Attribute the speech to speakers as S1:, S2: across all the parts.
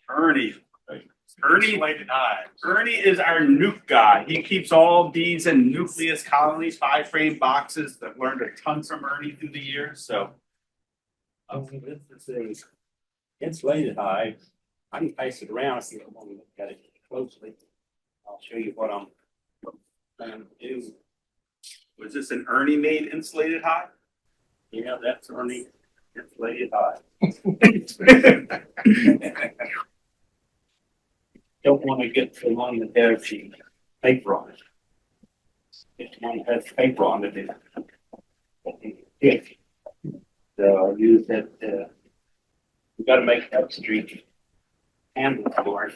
S1: Ernie. Ernie is our nuke guy. He keeps all bees in nucleus colonies, 5-frame boxes. That learned a ton from Ernie through the years. So
S2: this is a insulated hive. I can pass it around if you want to look at it closely. I'll show you what I'm planning to do.
S1: was this an Ernie made insulated hive?
S2: Yeah, that's Ernie insulated hive. Don't want to get the one that has the paper on it. It's one that has paper on it. Thick. So I'll use that. We got to make that street handle for it.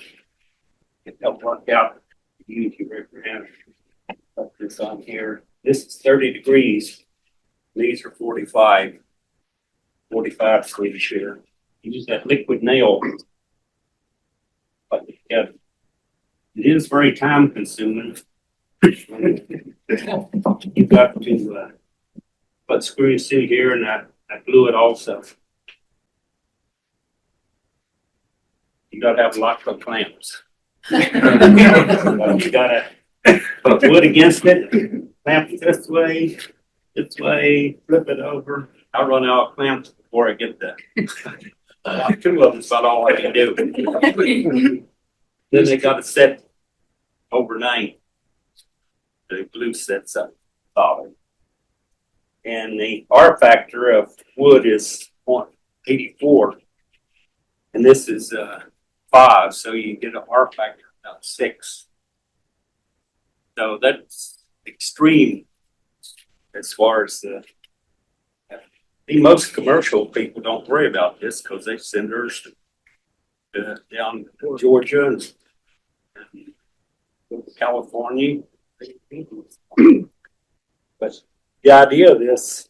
S2: It helped work out. Use your representative. Put this on here. This is 30 degrees. These are 45. 45 Swedish here. Use that liquid nail. But yeah, it is very time consuming. You've got to put screws through here, and I glue it also. You got to have lots of clamps. You got to put wood against it, clamp it this way, flip it over. I run out of clamps before I get there. 2 of them's about all I can do. Then they got to set overnight. The glue sets up solid. And the R factor of wood is 0.84. And this is 5, so you get an R factor of 6. So that's extreme as far as most commercial people don't worry about this because they send theirs down to Georgia and California. But the idea of this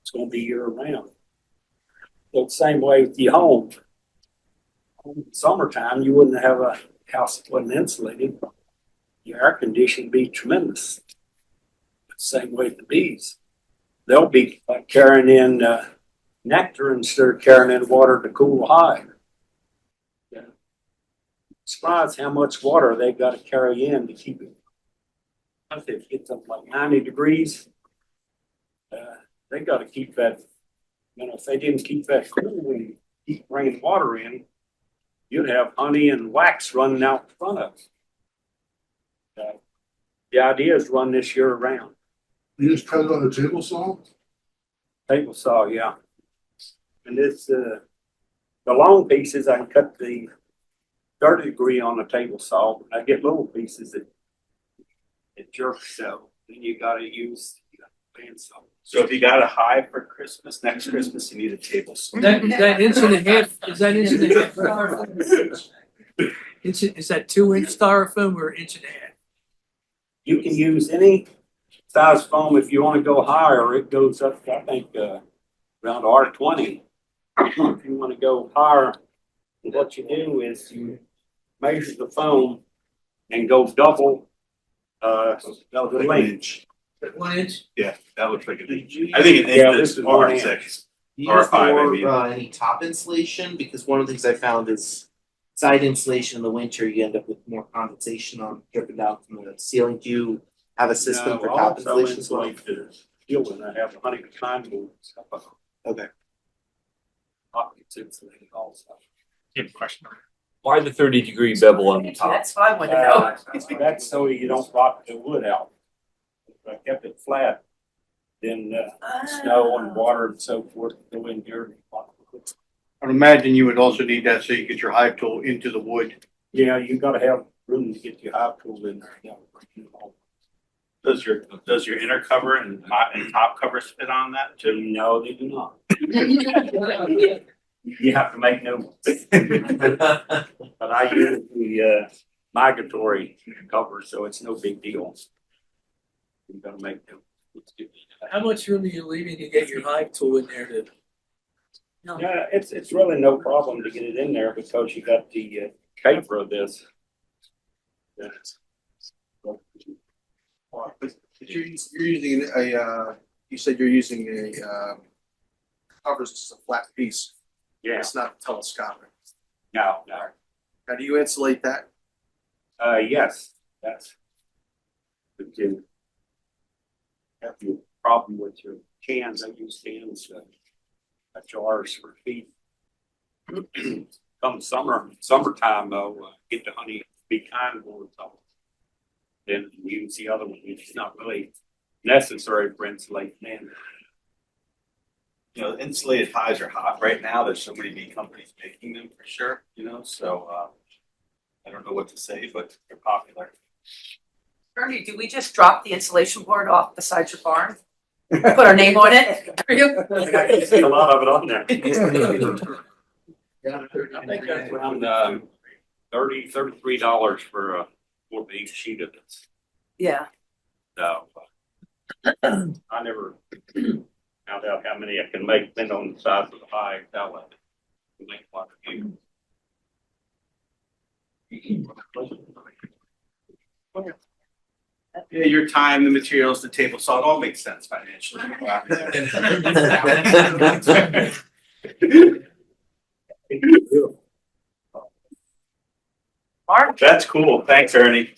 S2: is going to be year round. So the same way with your home. In summertime, you wouldn't have a house that wasn't insulated. Your air conditioning would be tremendous. Same way with the bees. They'll be carrying in nectar instead of carrying in water to cool the hive. Yeah. Surprised how much water they got to carry in to keep it. If it gets up like 90 degrees, they got to keep that. You know, if they didn't keep that cool and keep bringing water in, you'd have honey and wax running out in front of it. The idea is run this year round.
S3: You just cut it on a table saw?
S2: Table saw, yeah. And this, the long pieces, I can cut the 30 degree on the table saw. I get little pieces that it jerks, so then you got to use bandsaw.
S1: So if you got a hive for Christmas, next Christmas, you need a table saw.
S4: That inch and a half, is that inch and a half styrofoam? Is that 2-inch styrofoam or inch and a half?
S2: You can use any size foam if you want to go higher. It goes up to, I think, around R20. If you want to go higher, what you do is you measure the foam and go double the length.
S4: 1 inch?
S1: Yeah, that looks like an inch. I think
S2: This is
S1: R6.
S2: 1 inch.
S5: Do you
S1: Or
S5: use
S1: 5, I
S5: more,
S1: mean.
S5: any top insulation? Because one of the things I found is side insulation in the winter, you end up with more condensation on dripping down from the ceiling. Do you have a system for top insulation as well?
S2: And I have honey pecan stuff.
S5: Okay.
S2: Pockets insulated also.
S1: You have a question?
S6: Why the 30-degree bevel on the top?
S7: That's what I want to know.
S2: That's so you don't rock the wood out. If I kept it flat, then snow and water and so forth go in here.
S3: I'd imagine you would also need that so you get your hive tool into the wood.
S2: Yeah, you got to have room to get your hive tool in there. Yeah.
S1: Does your inner cover and top covers fit on that too?
S2: No, they do not. You have to make new. But I use the migratory cover, so it's no big deal. You got to make them.
S4: How much room are you leaving to get your hive tool in there to?
S2: Yeah, it's really no problem to get it in there because you got the paper of this. Yeah.
S3: You're using you said you're using a covers a flat piece.
S2: Yeah.
S3: It's not telescopic.
S2: No.
S7: How do you insulate that?
S2: Yes, that's. But you have your problem with your cans. I use cans, jars for feed. Come summertime though, get the honey, be kind for it. Then use the other one. It's not really necessary for insulation. Man,
S1: You know, insulated hives are hot right now. There's so many bee companies making them for sure, you know, so, I don't know what to say, but they're popular.
S8: Ernie, do we just drop the insulation board off beside your barn? Put our name on it? For you?
S2: I see a lot of it on there.
S5: I think that's
S2: Around $33 for a 4-inch sheet of it.
S8: Yeah.
S2: So I never found out how many I can make, depending on the size of the hive. That way, make one of you.
S1: Yeah, your time, the materials, the table saw, it all makes sense financially.
S8: Mark?
S1: That's cool. Thanks, Ernie.